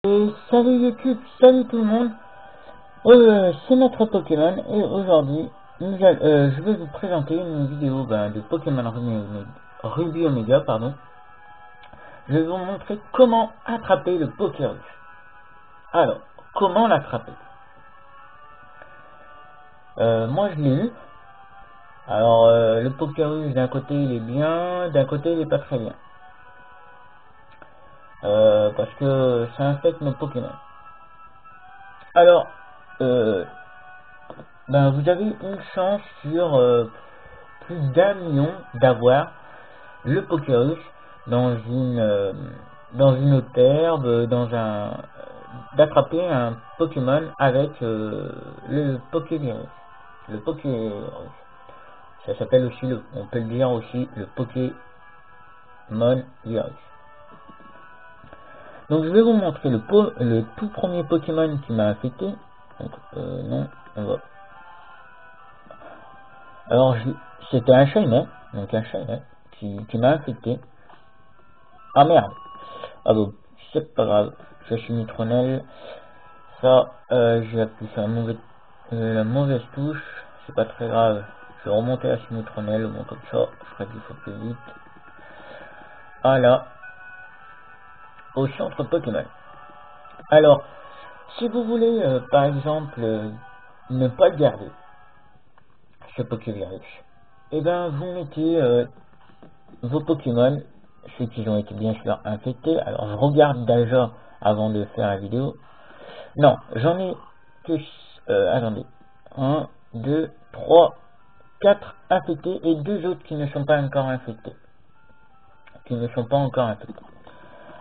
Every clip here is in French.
Et salut YouTube, salut tout le monde, c'est notre Pokémon et aujourd'hui je vais vous présenter une vidéo de Pokémon Ruby Omega, pardon. Je vais vous montrer comment attraper le Pokérus. Alors, comment l'attraper? Moi je l'ai eu. Alors le Pokérus d'un côté il est bien, d'un côté il est pas très bien. Parce que ça infecte nos Pokémon. Alors, vous avez une chance sur plus d'1 million d'avoir le Pokérus dans une autre herbe, d'attraper un Pokémon avec le Pokévirus. Le Pokévirus. Ça s'appelle aussi on peut le dire aussi le Pokémon virus. Donc je vais vous montrer le tout premier Pokémon qui m'a affecté. Donc non, on va. Alors c'était un Shaymin, donc un Shaymin qui m'a affecté. Ah merde. Ah bon, c'est pas grave. Je suis Nitronel. Ça, j'ai appuyé sur la mauvaise touche. C'est pas très grave. Je vais remonter à Nitronel. Bon, comme ça, je ferai 10 fois plus vite. Voilà. Au centre Pokémon. Alors, si vous voulez, par exemple, ne pas le garder, ce Pokévirus, et vous mettez vos Pokémon, ceux qui ont été bien sûr infectés. Alors, je regarde déjà avant de faire la vidéo. Non, j'en ai que... attendez. 1, 2, 3, 4 infectés et 2 autres qui ne sont pas encore infectés.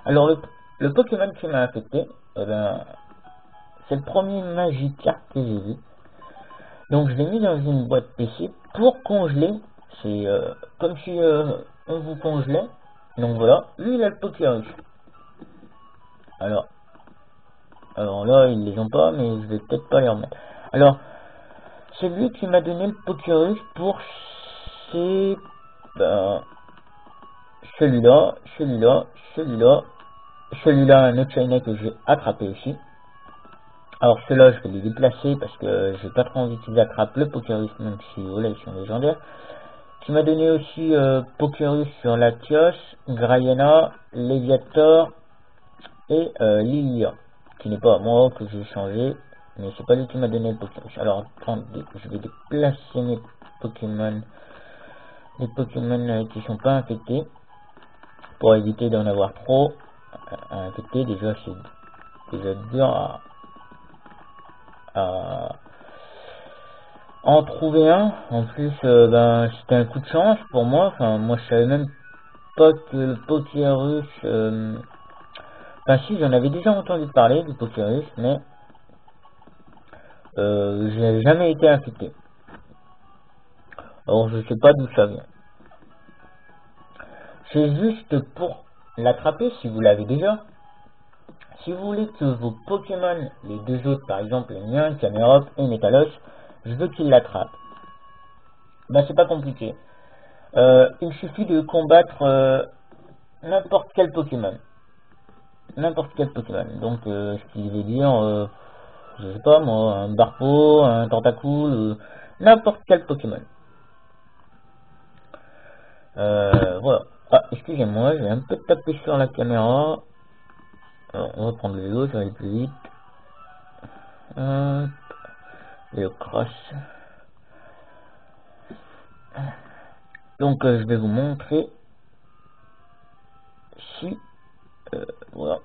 Alors, le Pokémon qui m'a affecté, c'est le premier Magikarp que j'ai vu. Donc, je l'ai mis dans une boîte PC pour congeler. C'est comme si on vous congelait. Donc voilà, lui il a le Pokérus. Alors là, ils les ont pas, mais je vais peut-être pas les remettre. Alors, c'est lui qui m'a donné le Pokérus pour celui-là, un autre Shaymin que j'ai attrapé aussi. Alors ceux-là, je vais les déplacer parce que j'ai pas trop envie qu'ils attrapent le Pokérus, même si voilà, ils sont légendaires. Qui m'a donné aussi Pokérus sur Latios, Grayena, Léviator et Lilia, qui n'est pas à moi, que j'ai changé, mais c'est pas lui qui m'a donné le Pokérus. Alors attendez, je vais déplacer mes Pokémon, les Pokémon qui sont pas infectés, pour éviter d'en avoir trop à infecter. Déjà c'est déjà dur à en trouver un. En plus c'était un coup de chance pour moi. Enfin, moi je savais même pas que le Pokérus enfin si, j'en avais déjà entendu parler du Pokérus, mais j'ai jamais été infecté. Alors je sais pas d'où ça vient. C'est juste pour l'attraper, si vous l'avez déjà. Si vous voulez que vos Pokémon, les deux autres par exemple, les miens, Camerupt et Metalos, je veux qu'ils l'attrapent. C'est pas compliqué. Il suffit de combattre n'importe quel Pokémon. Donc ce qui veut dire, je sais pas moi, un Barpo, un Tentacool, n'importe quel Pokémon. Voilà. Ah, excusez-moi, j'ai un peu tapé sur la caméra. Alors, on va prendre le vélo, ça va aller plus vite. Le cross. Donc, je vais vous montrer si... voilà.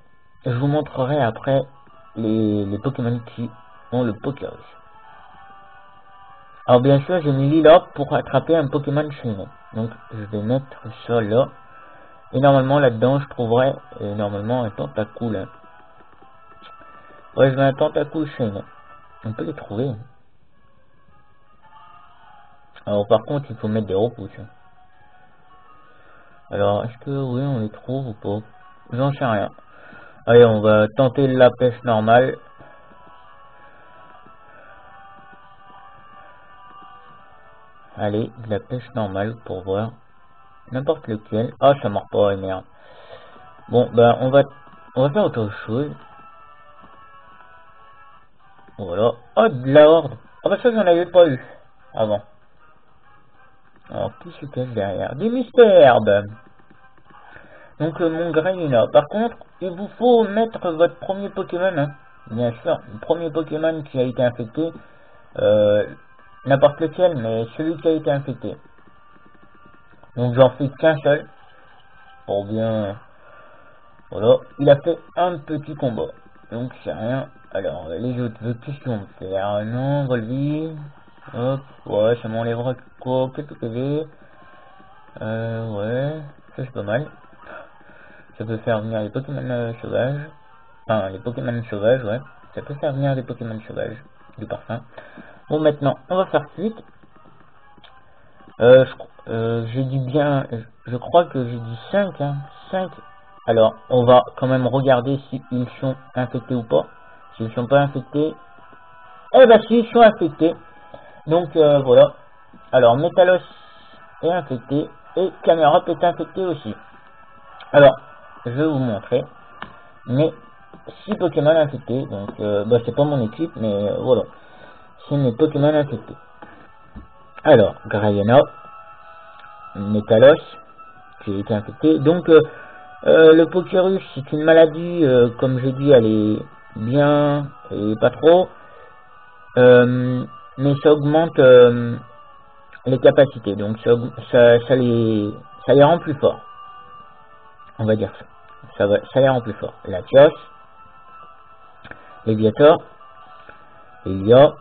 Je vous montrerai après les Pokémon qui ont le Pokérus. Alors, bien sûr, j'ai mis Lila pour attraper un Pokémon Shaymin. Donc, je vais mettre ça là. Et normalement, là-dedans, je trouverai normalement un Tentacool. Hein. Ouais, je mets un Tentacool Shaymin. On peut les trouver. Alors, par contre, il faut mettre des repousses. Alors, est-ce que oui, on les trouve ou pas? J'en sais rien. Allez, on va tenter la pêche normale. Allez, de la pêche normale pour voir. N'importe lequel. Ah, ça mord pas, merde. Bon, on va faire autre chose. Voilà. Oh, de la horde. Ah bah ça, j'en avais pas eu avant. Alors, qui se cache derrière? Des mystères. Donc, mon Graina. Par contre, il vous faut mettre votre premier Pokémon, hein. Bien sûr, le premier Pokémon qui a été infecté. N'importe lequel, mais celui qui a été infecté. Donc, j'en fais qu'un seul. Pour bien... Voilà. Il a fait un petit combat. Donc, c'est rien. Alors, les autres, qu'est-ce qu'ils vont faire? Non, relevé. Hop, ouais, ça m'enlèvera quoi? Quelques PV. Ouais, ça c'est pas mal. Ça peut faire venir les Pokémon sauvages. Enfin, les Pokémon sauvages, ouais. Ça peut faire venir les Pokémon sauvages. Du parfum. Bon, maintenant, on va faire suite. J'ai dit bien... Je crois que j'ai dit 5, hein. 5. Alors, on va quand même regarder s'ils sont infectés ou pas. S'ils sont pas infectés... Eh ben, s'ils sont infectés. Donc, voilà. Alors, Metalos est infecté. Et Camerupt est infecté aussi. Alors, je vais vous montrer. Mais 6 Pokémon infectés. Donc, bah, c'est pas mon équipe, mais voilà. C'est mes Pokémon infectés. Alors, Grayena, Metalos, qui a été infecté. Donc, le Pokérus, c'est une maladie, comme j'ai dit, elle est bien et pas trop. Mais ça augmente les capacités. Donc, ça les rend plus forts. On va dire ça. Ça les rend plus forts. Latios, Léviator, Elia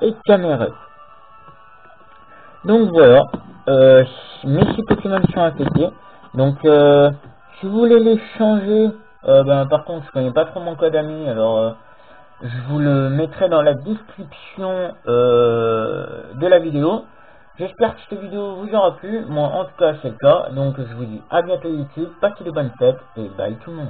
et Camerupt. Donc voilà, mes 6 Pokémon sont infectés. Donc si vous voulez les changer, par contre je connais pas trop mon code ami, alors je vous le mettrai dans la description de la vidéo. J'espère que cette vidéo vous aura plu. Moi en tout cas c'est le cas. Donc je vous dis à bientôt YouTube, passez de bonnes fêtes et bye tout le monde.